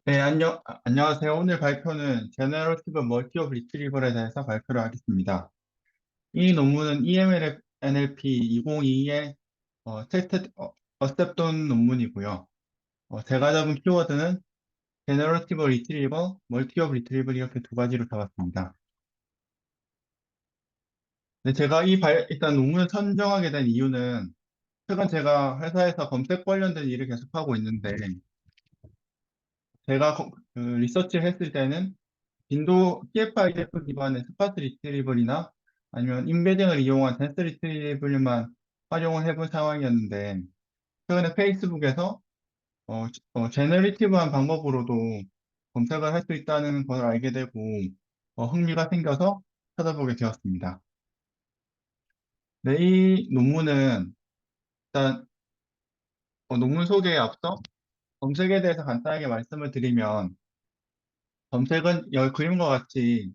네, 안녕하세요. 오늘 발표는 제너러티브 멀티오브 리트리버에 대해서 발표를 하겠습니다. 이 논문은 EML-NLP 2022의 테스트 어셉돈 논문이고요. 제가 잡은 키워드는 제너러티브 리트리버, 멀티오브 리트리버 이렇게 두 가지로 잡았습니다. 네, 제가 일단 논문을 선정하게 된 이유는 최근 제가 회사에서 검색 관련된 일을 계속하고 있는데 제가 리서치를 했을 때는 빈도 TF-IDF 기반의 스파스 리트리블이나 아니면 인베딩을 이용한 댄스 리트리블만 활용을 해본 상황이었는데 최근에 페이스북에서 제너리티브한 방법으로도 검색을 할 수 있다는 걸 알게 되고 흥미가 생겨서 찾아보게 되었습니다. 네, 이 논문은 일단 논문 소개에 앞서 검색에 대해서 간단하게 말씀을 드리면 검색은 여 그림과 같이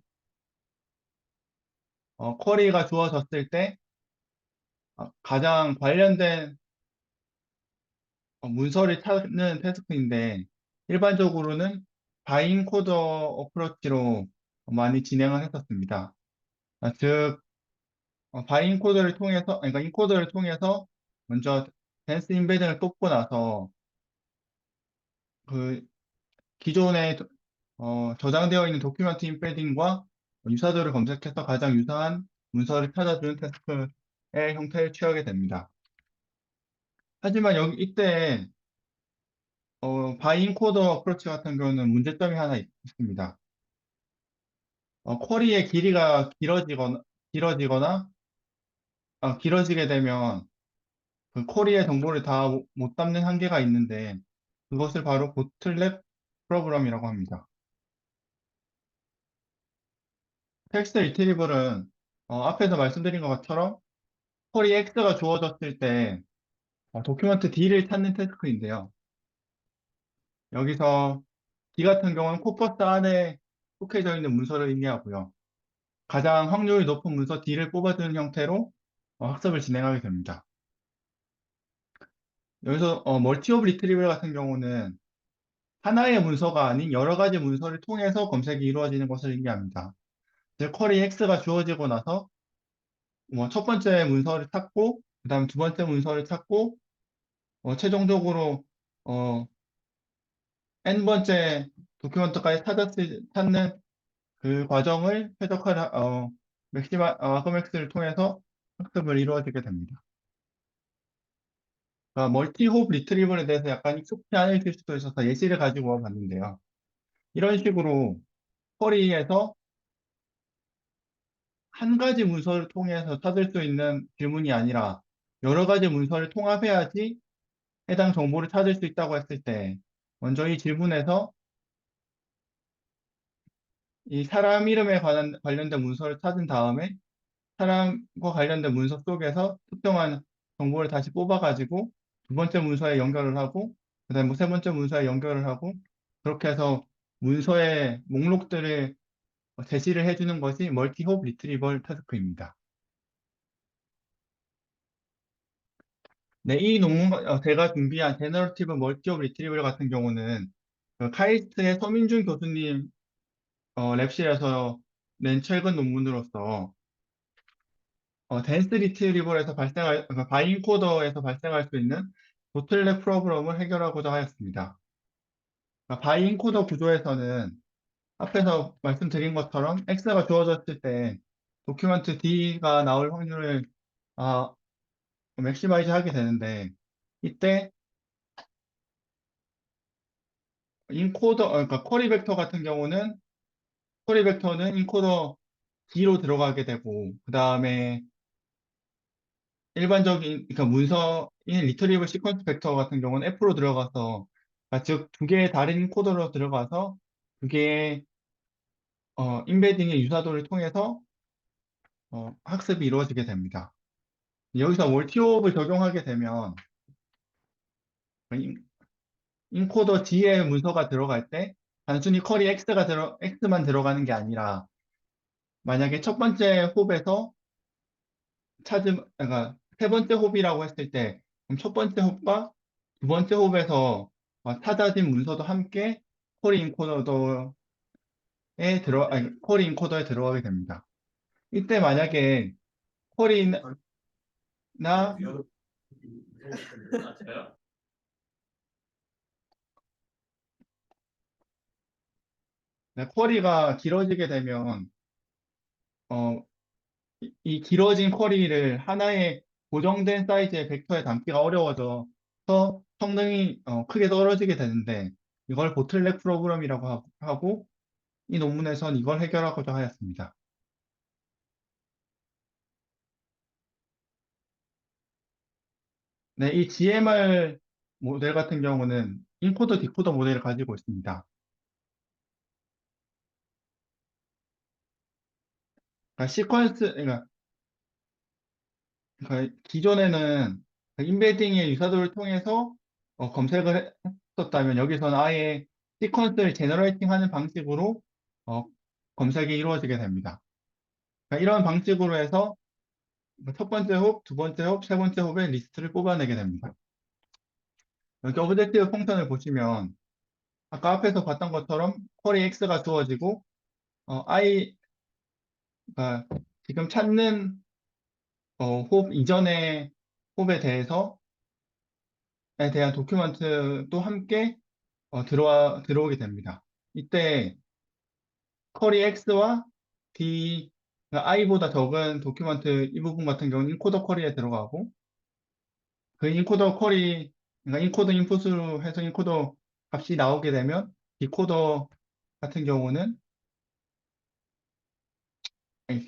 쿼리가 주어졌을 때 가장 관련된 문서를 찾는 태스크인데 일반적으로는 바이코더 어프로치로 많이 진행을 했었습니다. 즉 바이코더를 통해서 그러니까 인코더를 통해서 먼저 댄스 인베딩을 뽑고 나서 그 기존에 저장되어 있는 도큐멘트 인베딩과 유사도를 검색해서 가장 유사한 문서를 찾아주는 태스크의 형태를 취하게 됩니다. 하지만 이때 바이코더 어프로치 같은 경우는 문제점이 하나 있습니다. 쿼리의 길이가 길어지거나, 길어지게 되면 그 쿼리의 정보를 다 못 담는 한계가 있는데, 그것을 바로 보틀렉 프로그램이라고 합니다. 텍스트 리트리블은, 앞에서 말씀드린 것처럼 쿼리 X가 주어졌을 때, 도큐먼트 D를 찾는 태스크인데요. 여기서 D 같은 경우는 코퍼스 안에 속해져 있는 문서를 의미하고요. 가장 확률이 높은 문서 D를 뽑아주는 형태로 학습을 진행하게 됩니다. 여기서 멀티오브 리트리블 같은 경우는 하나의 문서가 아닌 여러 가지 문서를 통해서 검색이 이루어지는 것을 의미합니다. 즉, 쿼리 X가 주어지고 나서 첫 번째 문서를 찾고, 그 다음 두 번째 문서를 찾고, 최종적으로 어, N번째 도큐먼트까지 찾는 그 과정을 아그맥스를 통해서 학습을 이루어지게 됩니다. 멀티홉 리트리블에 대해서 약간 익숙치 않으실 수도 있어서 예시를 가지고 와봤는데요. 이런 식으로 쿼리에서 한 가지 문서를 통해서 찾을 수 있는 질문이 아니라 여러 가지 문서를 통합해야지 해당 정보를 찾을 수 있다고 했을 때 먼저 이 질문에서 이 사람 이름에 관련된 문서를 찾은 다음에 사람과 관련된 문서 속에서 특정한 정보를 다시 뽑아가지고 두 번째 문서에 연결을 하고 그다음에 뭐세 번째 문서에 연결을 하고 그렇게 해서 문서의 목록들을 제시를 해주는 것이 멀티홉 리트리벌 타스크입니다. 네, 이 제가 준비한 제너러티브 멀티옵 리트리버 같은 경우는 그 카이스트의 서민준 교수님 랩실에서 낸 최근 논문으로서 댄스 리트리버에서 그러니까 바이코더에서 발생할 수 있는 보틀렉 프로그램을 해결하고자 하였습니다. 그러니까 바이코더 구조에서는 앞에서 말씀드린 것처럼 X가 주어졌을 때 도큐먼트 D가 나올 확률을 아, 맥시마이즈 하게 되는데 이때 그러니까 쿼리 벡터 같은 경우는 쿼리 벡터는 인코더 D로 들어가게 되고 그 다음에 일반적인 그러니까 문서인 리트리버 시퀀스 벡터 같은 경우는 F로 들어가서 즉 두 개의 다른 코더로 들어가서 두 개의 인베딩의 유사도를 통해서 학습이 이루어지게 됩니다. 여기서 멀티옵을 적용하게 되면 인코더 D의 문서가 들어갈 때 단순히 쿼리 X만 들어가는 게 아니라 만약에 첫 번째 홉에서 그러니까 세 번째 홉이라고 했을 때, 그럼 첫 번째 홉과 두 번째 홉에서 찾아진 문서도 함께 콜 인코더에 콜 인코더에 들어가게 됩니다. 이때 만약에 콜이나 쿼리가 길어지게 되면 어, 이 길어진 쿼리를 하나의 고정된 사이즈의 벡터에 담기가 어려워져서 성능이 크게 떨어지게 되는데 이걸 보틀넥 프로그램이라고 하고 이 논문에선 이걸 해결하고자 하였습니다. 네, 이 GMR 모델 같은 경우는 인코더 디코더 모델을 가지고 있습니다. 그러니까 그러니까 기존에는 인베딩의 유사도를 통해서 검색을 했었다면 여기서는 아예 시퀀스를 제너레이팅 하는 방식으로 어, 검색이 이루어지게 됩니다. 그러니까 이런 방식으로 해서 첫 번째 홉, 두 번째 홉, 세 번째 홉의 리스트를 뽑아내게 됩니다. 여기 오브젝티브 펑션을 보시면 아까 앞에서 봤던 것처럼 쿼리 x가 주어지고 i가 지금 찾는 홉 이전의 홉에 대해서 에 대한 도큐먼트도 함께 들어오게 됩니다. 이때 쿼리 X와 D, 그러니까 I보다 적은 도큐먼트 이 부분 같은 경우는 인코더 쿼리에 들어가고 그 인코더 쿼리, 그러니까 인코더 인풋으로 해서 인코더 값이 나오게 되면 디코더 같은 경우는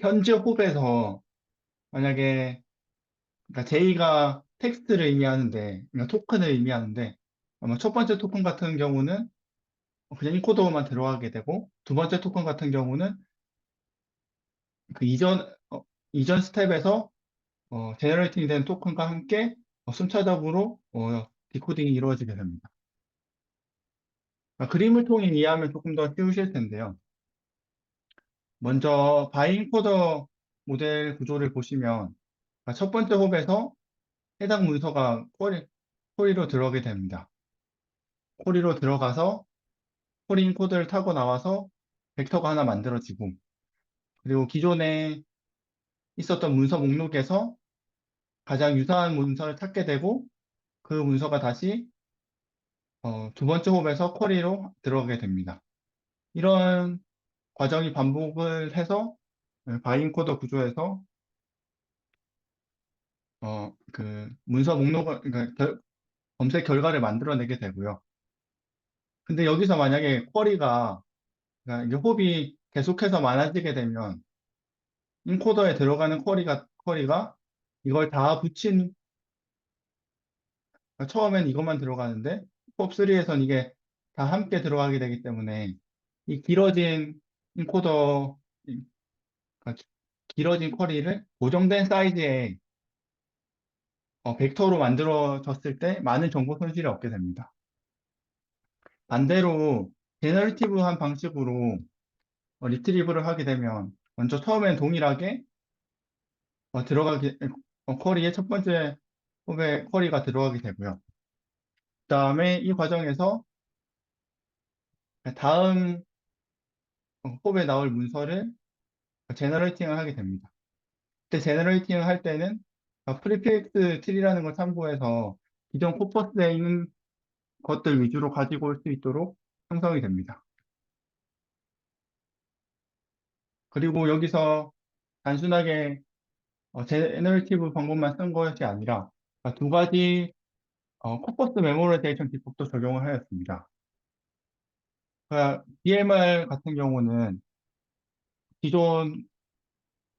현재 홉에서 만약에 그러니까 J가 텍스트를 의미하는데, 그러니까 토큰을 의미하는데 아마 첫 번째 토큰 같은 경우는 그냥 인코더만 들어가게 되고 두 번째 토큰 같은 경우는 그 이전 스텝에서 제너레이팅 된 토큰과 함께 순차적으로 디코딩이 이루어지게 됩니다. 그림을 통해 이해하면 조금 더 쉬우실 텐데요. 먼저 바이인코더 모델 구조를 보시면 첫 번째 홉에서 해당 문서가 쿼리로 들어가게 됩니다. 쿼리로 들어가서 쿼리 인코더를 타고 나와서 벡터가 하나 만들어지고 그리고 기존에 있었던 문서 목록에서 가장 유사한 문서를 찾게 되고 그 문서가 다시 두 번째 홉에서 쿼리로 들어가게 됩니다. 이런 과정이 반복을 해서 바이인코더 구조에서 그 문서 목록을 그러니까 검색 결과를 만들어내게 되고요. 근데 여기서 만약에 그러니까 이제 홉이 계속해서 많아지게 되면 인코더에 들어가는 쿼리가 이걸 다 붙인 그러니까 처음엔 이것만 들어가는데 홉3에선 이게 다 함께 들어가게 되기 때문에 이 길어진 인코더 그러니까 길어진 쿼리를 고정된 사이즈의 벡터로 만들어졌을 때 많은 정보 손실을 얻게 됩니다. 반대로 제너리티브한 방식으로 리트리브를 하게 되면 먼저 처음엔 동일하게 들어가게 쿼리의 첫 번째 홉의 쿼리가 들어가게 되고요. 그다음에 이 과정에서 다음 홉에 나올 문서를 제너레이팅을 하게 됩니다. 그때 제너레이팅을 할 때는 프리픽스 트리라는 걸 참고해서 기존 코퍼스에 있는 것들 위주로 가지고 올 수 있도록 형성이 됩니다. 그리고 여기서 단순하게 제너레이티브 방법만 쓴 것이 아니라 두 가지 코퍼스 메모리제이션 기법도 적용을 하였습니다. DMR 같은 경우는 기존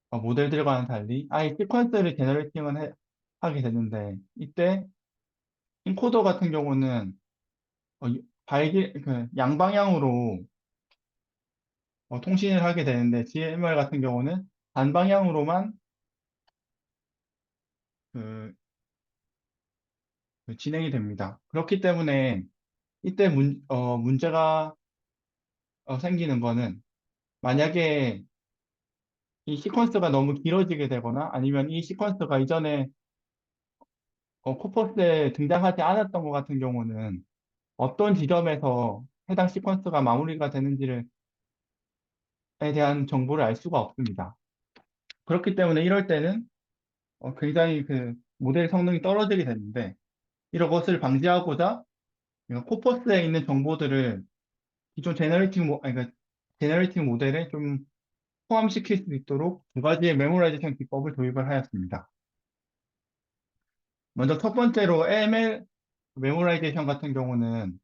모델들과는 달리 아예 시퀀스를 하게 되는데 이때 인코더 같은 경우는 양방향으로 통신을 하게 되는데 DMR 같은 경우는 단방향으로만 그, 진행이 됩니다. 그렇기 때문에 이때 문제가 생기는 거는 만약에 이 시퀀스가 너무 길어지게 되거나 아니면 이 시퀀스가 이전에 코퍼스에 등장하지 않았던 것 같은 경우는 어떤 지점에서 해당 시퀀스가 마무리가 되는지를 에 대한 정보를 알 수가 없습니다. 그렇기 때문에 이럴 때는 굉장히 그 모델 성능이 떨어지게 되는데 이런 것을 방지하고자 코퍼스에 있는 정보들을 기존 제너레이팅 모델에 좀 포함시킬 수 있도록 두 가지의 메모라이제이션 기법을 도입을 하였습니다. 먼저 첫 번째로 AML 메모라이제이션 같은 경우는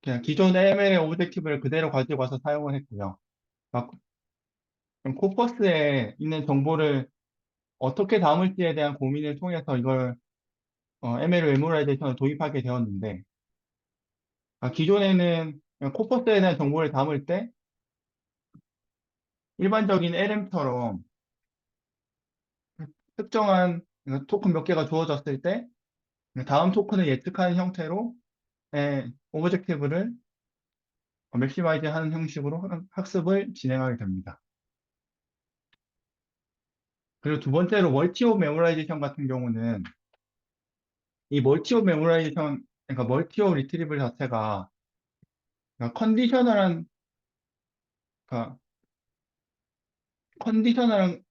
그냥 기존 AML의 오브젝티브를 그대로 가지고 와서 사용을 했고요. 아, 그럼 코퍼스에 있는 정보를 어떻게 담을지에 대한 고민을 통해서 이걸 ML 메모라이제이션을 도입하게 되었는데 기존에는 그냥 코퍼스에 대한 정보를 담을 때 일반적인 LM처럼 특정한 토큰 몇 개가 주어졌을 때 다음 토큰을 예측하는 형태로 오브젝티브를 맥시마이즈 하는 형식으로 학습을 진행하게 됩니다. 그리고 두 번째로 멀티옵 메모라이제이션 같은 경우는 이 멀티옵 메모라이제이션, 그러니까 멀티옵 리트리블 자체가 그러니까 그러니까 컨디셔널하다고,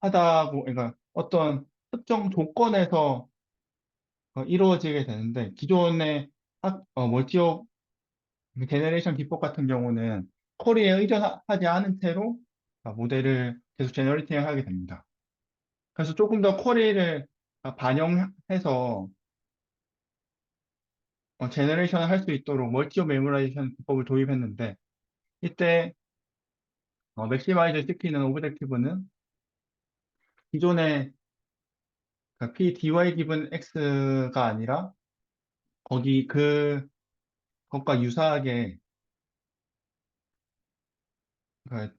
그러니까 어떤 특정 조건에서 이루어지게 되는데 기존의 멀티옵 제너레이션 기법 같은 경우는 쿼리에 의존하지 않은 채로 모델을 계속 제너레이팅 하게 됩니다. 그래서 조금 더 쿼리를 반영해서 제너레이션을 할 수 있도록 멀티옵 메모라이제이션 기법을 도입했는데 이때 맥시마이즈 시키는 오브젝티브는 기존의 PDY 기분 X가 아니라 거기 그것과 유사하게 그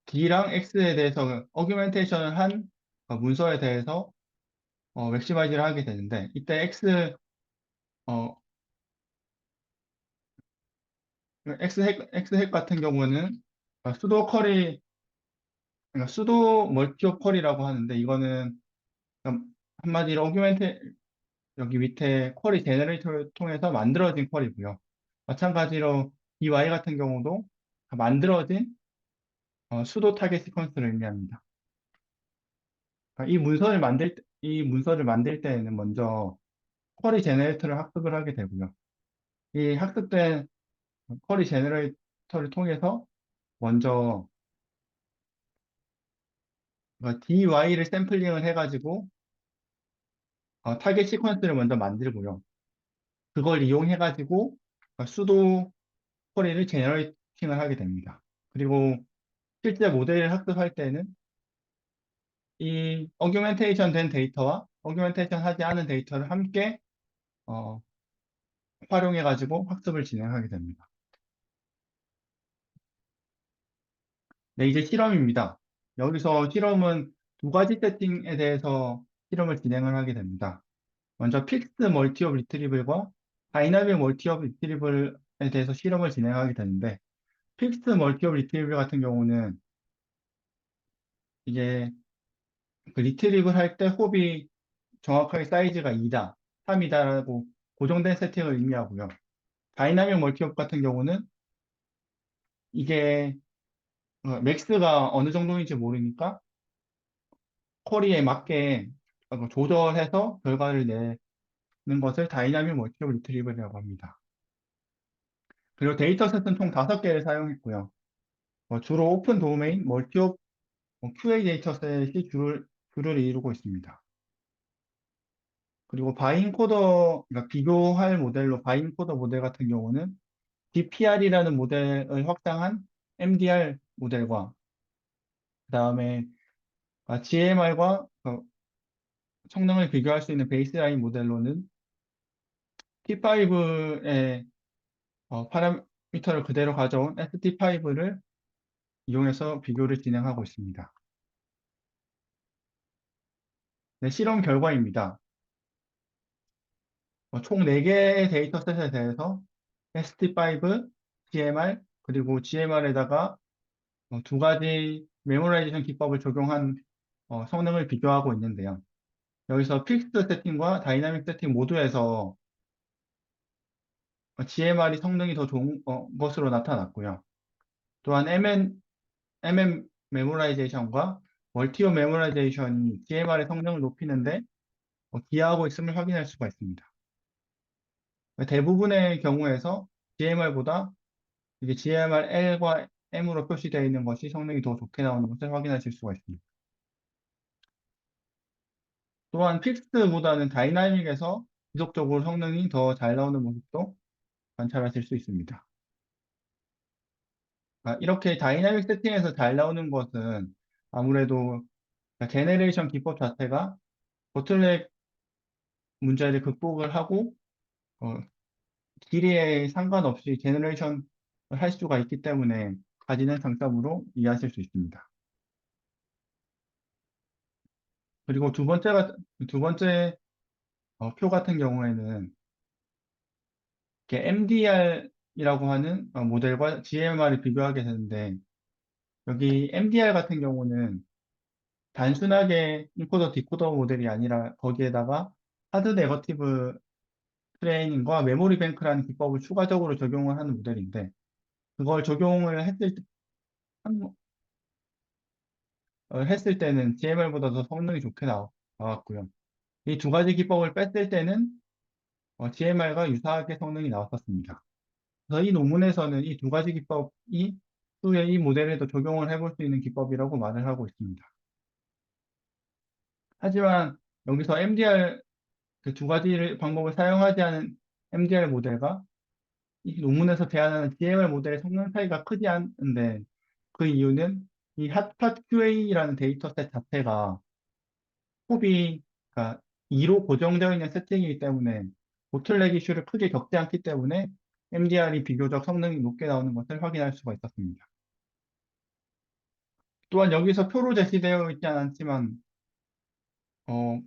D랑 X에 대해서 어규멘테이션을 한 문서에 대해서 맥시마이즈를 하게 되는데 이때 어, X 핵 같은 경우는 수도 쿼리, 그러니까 수도 멀티옵 쿼리라고 하는데 이거는 한마디로 여기 밑에 쿼리 제너레이터를 통해서 만들어진 쿼리고요. 마찬가지로 이 Y 같은 경우도 만들어진 수도 타겟 시퀀스를 의미합니다. 이 문서를 만들 때에는 먼저 쿼리 제너레이터를 학습을 하게 되고요. 이 학습된 쿼리 제너레이터를 통해서 먼저 DY를 샘플링을 해가지고 타겟 시퀀스를 먼저 만들고요. 그걸 이용해가지고 수도 쿼리를 제너레이팅을 하게 됩니다. 그리고 실제 모델을 학습할 때는 이 어규멘테이션 된 데이터와 어규멘테이션 하지 않은 데이터를 함께 어, 활용해가지고 학습을 진행하게 됩니다. 네, 이제 실험입니다. 여기서 실험은 두 가지 세팅에 대해서 실험을 진행을 하게 됩니다. 먼저 픽스 멀티옵 리트리블과 다이나믹 멀티옵 리트리블에 대해서 실험을 진행하게 되는데 픽스 멀티옵 리트리블 같은 경우는 이게 그 리트리블 할 때 홉이 정확하게 사이즈가 2다, 3이다라고 고정된 세팅을 의미하고요. 다이나믹 멀티옵 같은 경우는 이게 맥스가 어느 정도인지 모르니까 쿼리에 맞게 조절해서 결과를 내는 것을 다이나믹 멀티옵 리트리블이라고 합니다. 그리고 데이터셋은 총 5개를 사용했고요. 주로 오픈 도메인, 멀티옵, QA 데이터셋이 주를 이루고 있습니다. 그리고 그러니까 비교할 모델로 바이인코더 모델 같은 경우는 DPR이라는 모델을 확장한 MDR 모델과 그다음에 GMR과 성능을 비교할 수 있는 베이스라인 모델로는 T5의 파라미터를 그대로 가져온 ST5를 이용해서 비교를 진행하고 있습니다. 네, 실험 결과입니다. 총 4개의 데이터셋에 대해서 ST5, GMR, 그리고 GMR에다가 두 가지 메모라이제이션 기법을 적용한 성능을 비교하고 있는데요. 여기서 픽스드 세팅과 다이나믹 세팅 모두에서 GMR이 성능이 더 좋은 것으로 나타났고요. 또한 MM 메모라이제이션과 멀티오 메모라이제이션이 GMR의 성능을 높이는데 기여하고 있음을 확인할 수가 있습니다. 대부분의 경우에서 GMR보다 이게 GMR-L과 M으로 표시되어 있는 것이 성능이 더 좋게 나오는 것을 확인하실 수가 있습니다. 또한 픽스보다는 다이나믹에서 지속적으로 성능이 더 잘 나오는 모습도 관찰하실 수 있습니다. 이렇게 다이나믹 세팅에서 잘 나오는 것은 아무래도 제네레이션 기법 자체가 보틀넥 문제를 극복을 하고 어, 길이에 상관없이 제너레이션을 할 수가 있기 때문에 가지는 장점으로 이해하실 수 있습니다. 그리고 두 번째 표 같은 경우에는 MDR이라고 하는 모델과 GMR을 비교하게 되는데 여기 MDR 같은 경우는 단순하게 인코더 디코더 모델이 아니라 거기에다가 하드 네거티브 트레이닝과 메모리 뱅크라는 기법을 추가적으로 적용을 하는 모델인데 그걸 적용을 한- 했을 때는 GMR보다 더 성능이 좋게 나왔고요. 이 두 가지 기법을 뺐을 때는 GMR과 유사하게 성능이 나왔었습니다. 그래서 이 논문에서는 이 두 가지 기법이 후에 이 모델에도 적용을 해볼 수 있는 기법이라고 말을 하고 있습니다. 하지만 여기서 MDR 그 두 가지 방법을 사용하지 않은 MDR 모델과 이 논문에서 제안하는 DMR 모델의 성능 차이가 크지 않은데 그 이유는 이 핫팟 QA라는 데이터셋 자체가 홉이 그러니까 2로 고정되어 있는 세팅이기 때문에 보틀렉 이슈를 크게 겪지 않기 때문에 MDR이 비교적 성능이 높게 나오는 것을 확인할 수가 있었습니다. 또한 여기서 표로 제시되어 있지 않지만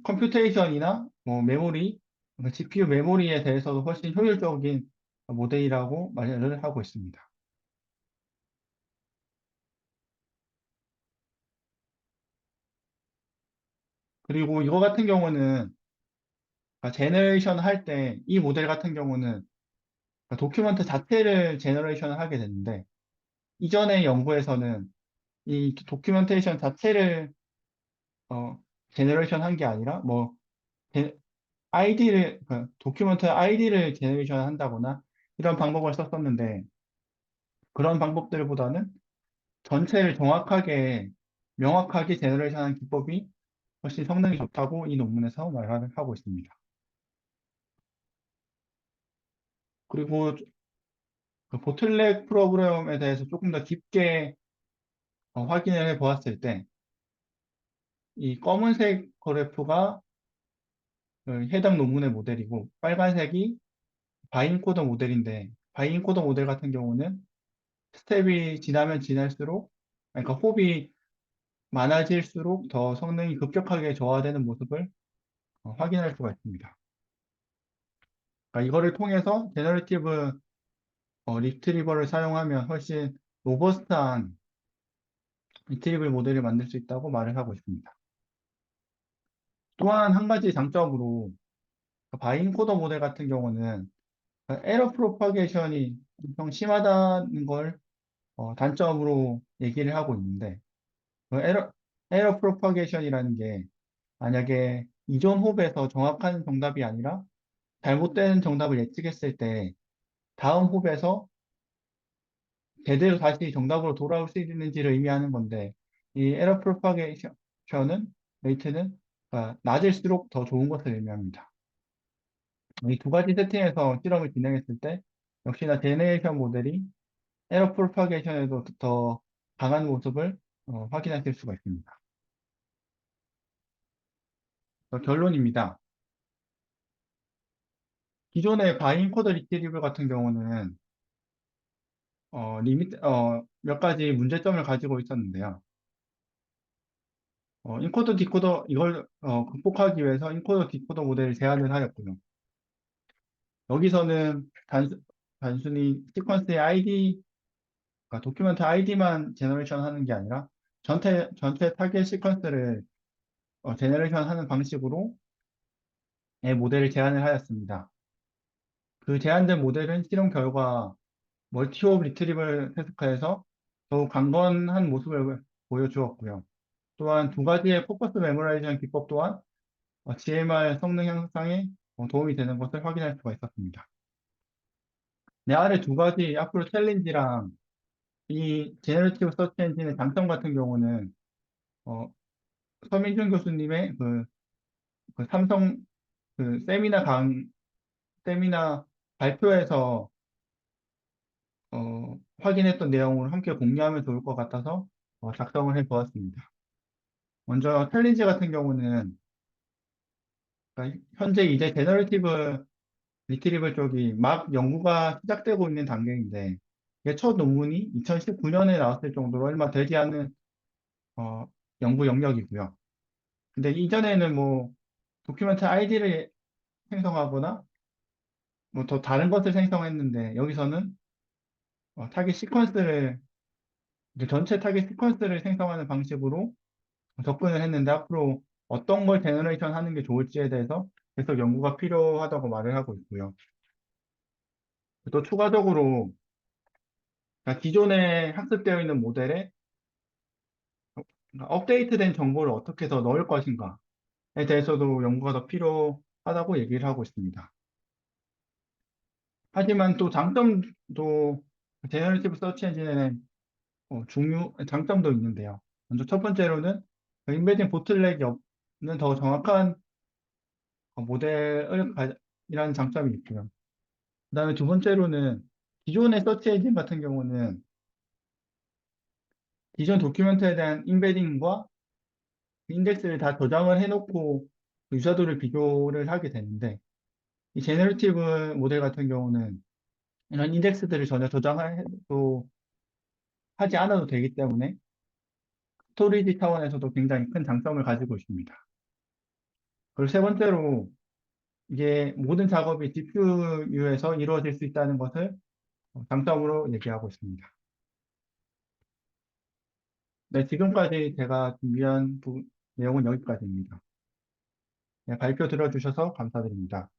컴퓨테이션이나 메모리, 그러니까 GPU 메모리에 대해서도 훨씬 효율적인 모델이라고 말을 하고 있습니다. 그리고 이거 같은 경우는 제너레이션 할 때 이 모델 같은 경우는 도큐먼트 자체를 제너레이션을 하게 되는데 이전의 연구에서는 이 도큐멘테이션 자체를 제너레이션 한 게 아니라 아이디를 도큐멘트 아이디를 제너레이션 한다거나 이런 방법을 썼었는데 그런 방법들보다는 전체를 정확하게 명확하게 제너레이션하는 기법이 훨씬 성능이 좋다고 이 논문에서 말을 하고 있습니다. 그리고 그 보틀렉 프로그램에 대해서 조금 더 깊게 확인을 해 보았을 때 이 검은색 그래프가 해당 논문의 모델이고 빨간색이 바이인코더 모델인데 바이인코더 모델 같은 경우는 스텝이 지나면 지날수록 그러니까 홉이 많아질수록 더 성능이 급격하게 저하되는 모습을 확인할 수가 있습니다. 그러니까 이거를 통해서 제너레이티브 리트리버를 사용하면 훨씬 로버스트한 리트리블 모델을 만들 수 있다고 말을 하고 있습니다. 또한 한 가지 장점으로 바이인코더 모델 같은 경우는 에러 프로파게이션이 엄청 심하다는 걸 단점으로 얘기를 하고 있는데 그 에러 프로파게이션이라는 게 만약에 이전 홉에서 정확한 정답이 아니라 잘못된 정답을 예측했을 때 다음 홉에서 제대로 다시 정답으로 돌아올 수 있는지를 의미하는 건데 이 에러 프로파게이션은 레이트는 낮을수록 더 좋은 것을 의미합니다. 이 두 가지 세팅에서 실험을 진행했을 때 역시나 제네레이션 모델이 에러 프로파게이션에도 더 강한 모습을 확인하실 수가 있습니다. 결론입니다. 기존의 바이인코더 리트리블 같은 경우는 몇 가지 문제점을 가지고 있었는데요. 인코더 디코더 이걸 극복하기 위해서 인코더 디코더 모델을 제안을 하였고요. 여기서는 단순히 시퀀스의 아이디, 그러니까 도큐멘트 아이디만 제너레이션 하는 게 아니라 전체 타겟 시퀀스를 제너레이션 하는 방식으로 모델을 제안을 하였습니다. 그 제안된 모델은 실험 결과 멀티옵 리트리버를 태스크해서 더욱 강건한 모습을 보여주었고요. 또한 두 가지의 포커스 메모라이제이션 기법 또한 GMR 성능 향상에 도움이 되는 것을 확인할 수가 있었습니다. 네, 아래 두 가지 앞으로 챌린지랑 이 제너레이티브 서치 엔진의 장점 같은 경우는 어, 서민준 교수님의 그 삼성 그 세미나 발표에서 확인했던 내용을 함께 공유하면 좋을 것 같아서 작성을 해 보았습니다. 먼저 챌린지 같은 경우는 그러니까 현재 이제 제너레이티브 리트리버 쪽이 막 연구가 시작되고 있는 단계인데 이게 첫 논문이 2019년에 나왔을 정도로 얼마 되지 않은 어, 연구 영역이고요. 근데 이전에는 뭐 도큐멘트 아이디를 생성하거나 뭐 더 다른 것을 생성했는데 여기서는 타깃 시퀀스를 이제 전체 타깃 시퀀스를 생성하는 방식으로 접근을 했는데 앞으로 어떤 걸 제너레이션 하는 게 좋을지에 대해서 계속 연구가 필요하다고 말을 하고 있고요. 또 추가적으로 그러니까 기존에 학습되어 있는 모델에 업데이트된 정보를 어떻게 더 넣을 것인가에 대해서도 연구가 더 필요하다고 얘기를 하고 있습니다. 하지만 또 장점도 제너레이티브 서치 엔진에는 장점도 있는데요. 먼저 첫 번째로는 인베딩 보틀렉이 없는 더 정확한 이라는 장점이 있고요. 그 다음에 두 번째로는 기존의 서치 엔진 같은 경우는 기존 도큐멘트에 대한 인베딩과 인덱스를 다 저장을 해놓고 유사도를 비교를 하게 되는데 이 제너레이티브 모델 같은 경우는 이런 인덱스들을 전혀 저장해도 하지 않아도 되기 때문에 스토리지 차원에서도 굉장히 큰 장점을 가지고 있습니다. 그리고 세 번째로 이게 모든 작업이 GPU에서 이루어질 수 있다는 것을 장점으로 얘기하고 있습니다. 네, 지금까지 제가 준비한 내용은 여기까지입니다. 네, 발표 들어주셔서 감사드립니다.